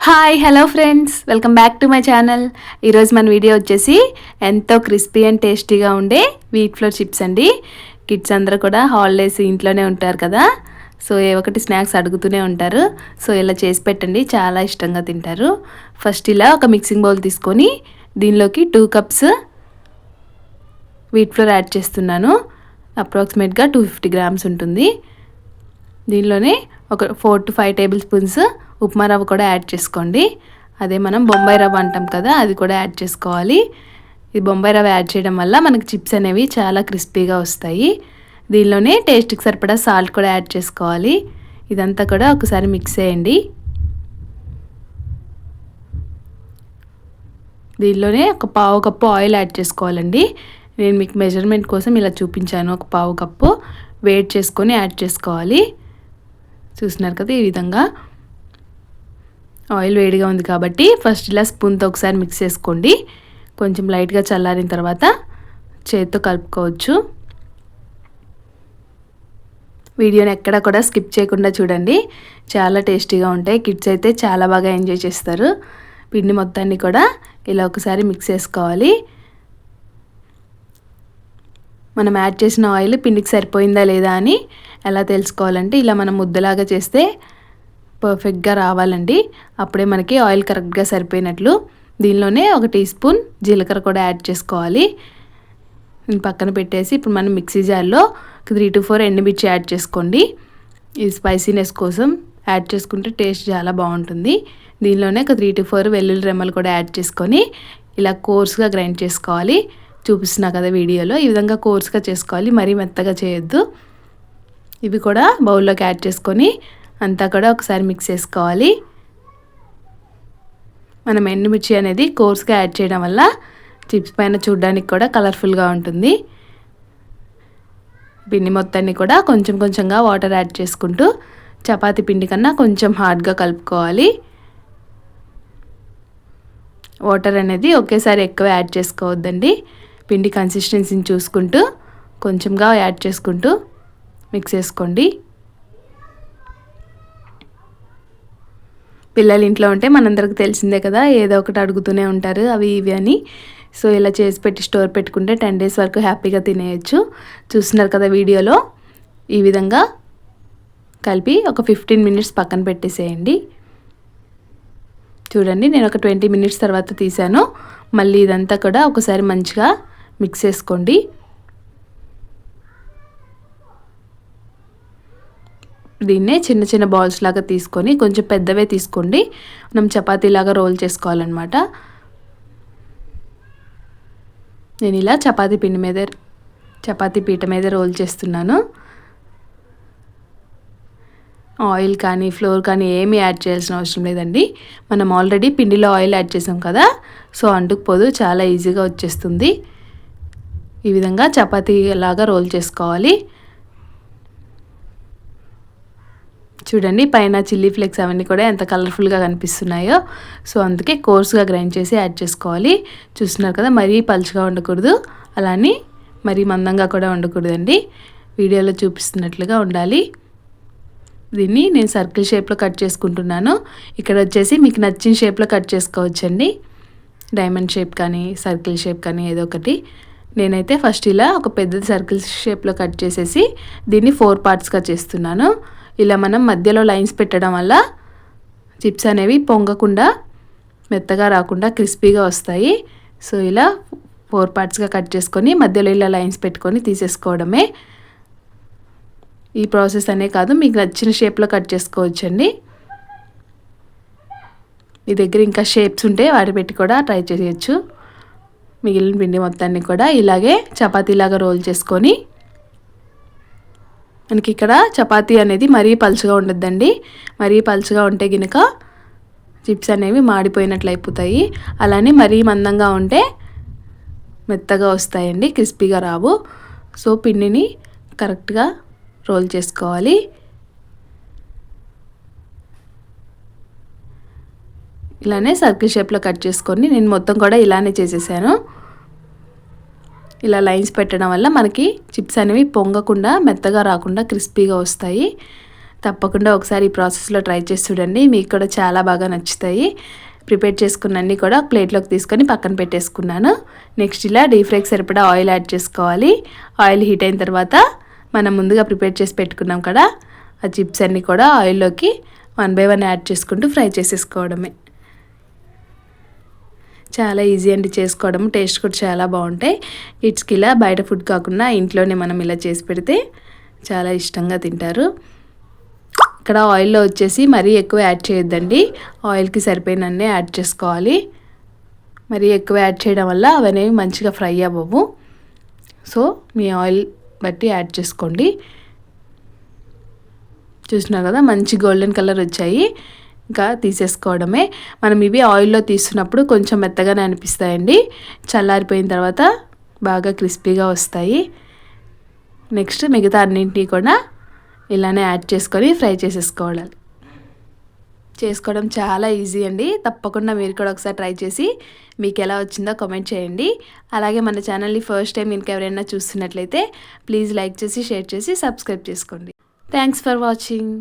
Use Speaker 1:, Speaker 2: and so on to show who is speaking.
Speaker 1: Hi hello friends, welcome back to my channel. ఈరోజు మన video వచ్చేసి ఎంతో క్రిస్పీ అండ్ టేస్టీగా ఉండే వీట్ ఫ్లోర్ చిప్స్ అండి. కిడ్స్ అందరూ కూడా హాలిడేస్ ఇంట్లోనే ఉంటారు కదా, సో ఏ ఒకటి స్నాక్స్ అడుగుతూనే ఉంటారు. సో ఇలా చేసి పెట్టండి, చాలా ఇష్టంగా తింటారు. ఫస్ట్ ఇలా ఒక మిక్సింగ్ బౌల్ తీసుకొని దీనిలోకి 2 కప్స్ వీట్ ఫ్లోర్ యాడ్ చేస్తున్నాను. అప్రాక్సిమేట్గా 250 గ్రామ్స్ ఉంటుంది. దీనిలోనే ఒక 4 to 5 టేబుల్ స్పూన్స్ ఉప్మా రవ్వ కూడా యాడ్ చేసుకోండి. అదే మనం బొంబాయి రవ్వ అంటాం కదా, అది కూడా యాడ్ చేసుకోవాలి. ఈ బొంబాయి రవ్వ యాడ్ చేయడం వల్ల మనకి చిప్స్ అనేవి చాలా క్రిస్పీగా వస్తాయి. దీనిలోనే టేస్ట్కి సరిపడా సాల్ట్ కూడా యాడ్ చేసుకోవాలి. ఇదంతా కూడా ఒకసారి మిక్స్ చేయండి. దీనిలోనే ఒక పావు కప్పు ఆయిల్ యాడ్ చేసుకోవాలండి. నేను మీకు మెజర్మెంట్ కోసం ఇలా చూపించాను. ఒక పావు కప్పు వేడి చేసుకొని యాడ్ చేసుకోవాలి. చూస్తున్నారు కదా, ఈ విధంగా ఆయిల్ వేడిగా ఉంది కాబట్టి ఫస్ట్ ఇలా స్పూన్తో ఒకసారి మిక్స్ చేసుకోండి. కొంచెం లైట్గా చల్లారిన తర్వాత చేతితో కలుపుకోవచ్చు. వీడియోని ఎక్కడ కూడా స్కిప్ చేయకుండా చూడండి, చాలా టేస్టీగా ఉంటాయి. కిడ్స్ అయితే చాలా బాగా ఎంజాయ్ చేస్తారు. పిండి మొత్తాన్ని కూడా ఇలా ఒకసారి మిక్స్ చేసుకోవాలి. మనం యాడ్ చేసిన ఆయిల్ పిండికి సరిపోయిందా లేదా అని ఎలా తెలుసుకోవాలంటే, ఇలా మనం ముద్దలాగా చేస్తే పర్ఫెక్ట్గా రావాలండి. అప్పుడే మనకి ఆయిల్ కరెక్ట్గా సరిపోయినట్లు. దీనిలోనే 1 టీ స్పూన్ జీలకర్ర కూడా యాడ్ చేసుకోవాలి. పక్కన పెట్టేసి ఇప్పుడు మనం మిక్సీ జార్లో 3 to 4 ఎండుమిర్చి యాడ్ చేసుకోండి. ఈ స్పైసీనెస్ కోసం యాడ్ చేసుకుంటే టేస్ట్ చాలా బాగుంటుంది. దీనిలోనే ఒక 3 to 4 వెల్లుల్లి రెమ్మలు కూడా యాడ్ చేసుకొని ఇలా కోర్స్గా గ్రైండ్ చేసుకోవాలి. చూపిస్తున్నా కదా వీడియోలో, ఈ విధంగా కోర్స్గా చేసుకోవాలి, మరీ మెత్తగా చేయొద్దు. ఇవి కూడా బౌల్లోకి యాడ్ చేసుకొని అంతా కూడా ఒకసారి మిక్స్ చేసుకోవాలి. మనం ఎండుమిర్చి అనేది కోర్స్గా యాడ్ చేయడం వల్ల చిప్స్ పైన చూడడానికి కూడా కలర్ఫుల్గా ఉంటుంది. పిండి మొత్తాన్ని కూడా కొంచెం కొంచెంగా వాటర్ యాడ్ చేసుకుంటూ చపాతీ పిండి కన్నా కొంచెం హార్డ్గా కలుపుకోవాలి. వాటర్ అనేది ఒకేసారి ఎక్కువ యాడ్ చేసుకోవద్దండి. పిండి కన్సిస్టెన్సీని చూసుకుంటూ కొంచెంగా యాడ్ చేసుకుంటూ మిక్స్ చేసుకోండి. పిల్లలు ఇంట్లో ఉంటే మనందరికి తెలిసిందే కదా, ఏదో ఒకటి అడుగుతూనే ఉంటారు అవి ఇవి అని. సో ఇలా చేసి పెట్టి స్టోర్ పెట్టుకుంటే 10 days వరకు హ్యాపీగా తినేయచ్చు. చూస్తున్నారు కదా వీడియోలో, ఈ విధంగా కలిపి ఒక 15 minutes పక్కన పెట్టేసేయండి. చూడండి, నేను ఒక 20 minutes తర్వాత తీసాను. మళ్ళీ ఇదంతా కూడా ఒకసారి మంచిగా మిక్స్ చేసుకోండి. దీన్నే చిన్న చిన్న బాల్స్ లాగా తీసుకొని, కొంచెం పెద్దవే తీసుకోండి, మనం చపాతీలాగా రోల్ చేసుకోవాలన్నమాట. నేను ఇలా చపాతీ పీట మీద రోల్ చేస్తున్నాను. ఆయిల్ కానీ ఫ్లోర్ కానీ ఏమీ యాడ్ చేయాల్సిన అవసరం లేదండి. మనం ఆల్రెడీ పిండిలో ఆయిల్ యాడ్ చేసాం కదా, సో అంటుకుపోదు, చాలా ఈజీగా వచ్చేస్తుంది. ఈ విధంగా చపాతీ లాగా రోల్ చేసుకోవాలి. చూడండి, పైన చిల్లీ ఫ్లేక్స్ అవన్నీ కూడా ఎంత కలర్ఫుల్గా కనిపిస్తున్నాయో. సో అందుకే కోర్స్గా గ్రైండ్ చేసి యాడ్ చేసుకోవాలి. చూస్తున్నారు కదా, మరీ పలుచగా ఉండకూడదు, అలానే మరీ మందంగా కూడా ఉండకూడదండి. వీడియోలో చూపిస్తున్నట్లుగా ఉండాలి. దీన్ని నేను సర్కిల్ షేప్లో కట్ చేసుకుంటున్నాను. ఇక్కడ వచ్చేసి మీకు నచ్చిన షేప్లో కట్ చేసుకోవచ్చండి. డైమండ్ షేప్ కానీ సర్కిల్ షేప్ కానీ ఏదో ఒకటి. నేనైతే ఫస్ట్ ఇలా ఒక పెద్ద సర్కిల్ షేప్లో కట్ చేసేసి దీన్ని 4 partsగా చేస్తున్నాను. ఇలా మనం మధ్యలో లైన్స్ పెట్టడం వల్ల చిప్స్ అనేవి పొంగకుండా, మెత్తగా రాకుండా క్రిస్పీగా వస్తాయి. సో ఇలా 4 partsగా కట్ చేసుకొని మధ్యలో ఇలా లైన్స్ పెట్టుకొని తీసేసుకోవడమే. ఈ ప్రాసెస్ అనే కాదు, మీకు నచ్చిన షేప్లో కట్ చేసుకోవచ్చండి. మీ దగ్గర ఇంకా షేప్స్ ఉంటే వాటి పెట్టి కూడా ట్రై చేయొచ్చు. మిగిలిన పిండి మొత్తాన్ని కూడా ఇలాగే చపాతీలాగా రోల్ చేసుకొని, మనకి ఇక్కడ చపాతీ అనేది మరీ పలుచగా ఉండద్దండి. మరీ పలుచగా ఉంటే గినక చిప్స్ అనేవి మాడిపోయినట్లు అయిపోతాయి. అలానే మరీ మందంగా ఉంటే మెత్తగా వస్తాయండి, క్రిస్పీగా రావు. సో పిండిని కరెక్ట్గా రోల్ చేసుకోవాలి. ఇలానే సర్కిల్ షేప్లో కట్ చేసుకొని నేను మొత్తం కూడా ఇలానే చేసేసాను. ఇలా లైన్స్ పెట్టడం వల్ల మనకి చిప్స్ అనేవి పొంగకుండా, మెత్తగా రాకుండా క్రిస్పీగా వస్తాయి. తప్పకుండా ఒకసారి ఈ ప్రాసెస్లో ట్రై చేసి చూడండి, మీకు కూడా చాలా బాగా నచ్చుతాయి. ప్రిపేర్ చేసుకున్నన్ని కూడా ప్లేట్లోకి తీసుకొని పక్కన పెట్టేసుకున్నాను. నెక్స్ట్ ఇలా డీప్ ఫ్రైకి సరిపడా ఆయిల్ యాడ్ చేసుకోవాలి. ఆయిల్ హీట్ అయిన తర్వాత మనం ముందుగా ప్రిపేర్ చేసి పెట్టుకున్నాం కదా, ఆ చిప్స్ అన్నీ కూడా ఆయిల్లోకి 1 by 1 యాడ్ చేసుకుంటూ ఫ్రై చేసేసుకోవడమే. చాలా ఈజీ అండి చేసుకోవడం, టేస్ట్ కూడా చాలా బాగుంటాయి. కిడ్స్కి ఇలా బయట ఫుడ్ కాకుండా ఇంట్లోనే మనం ఇలా చేసి పెడితే చాలా ఇష్టంగా తింటారు. ఇక్కడ ఆయిల్లో వచ్చేసి మరీ ఎక్కువ యాడ్ చేయొద్దండి, ఆయిల్కి సరిపోయినన్నే యాడ్ చేసుకోవాలి. మరీ ఎక్కువ యాడ్ చేయడం వల్ల అవనేవి మంచిగా ఫ్రై అవ్వవు. సో మీ ఆయిల్ బట్టి యాడ్ చేసుకోండి. చూసినా కదా మంచి గోల్డెన్ కలర్ వచ్చాయి, ఇంకా తీసేసుకోవడమే. మనం ఇవి ఆయిల్లో తీస్తున్నప్పుడు కొంచెం మెత్తగానే అనిపిస్తాయండి, చల్లారిపోయిన తర్వాత బాగా క్రిస్పీగా వస్తాయి. నెక్స్ట్ మిగతా అన్నింటినీ కూడా ఇలానే యాడ్ చేసుకొని ఫ్రై చేసుకోవడం చాలా ఈజీ అండి. తప్పకుండా మీరు కూడా ఒకసారి ట్రై చేసి మీకు ఎలా వచ్చిందో కామెంట్ చేయండి. అలాగే మన ఛానల్ని ఫస్ట్ టైం ఇంకెవరైనా చూస్తున్నట్లయితే ప్లీజ్ లైక్ చేసి, షేర్ చేసి, సబ్స్క్రైబ్ చేసుకోండి. Thanks for watching.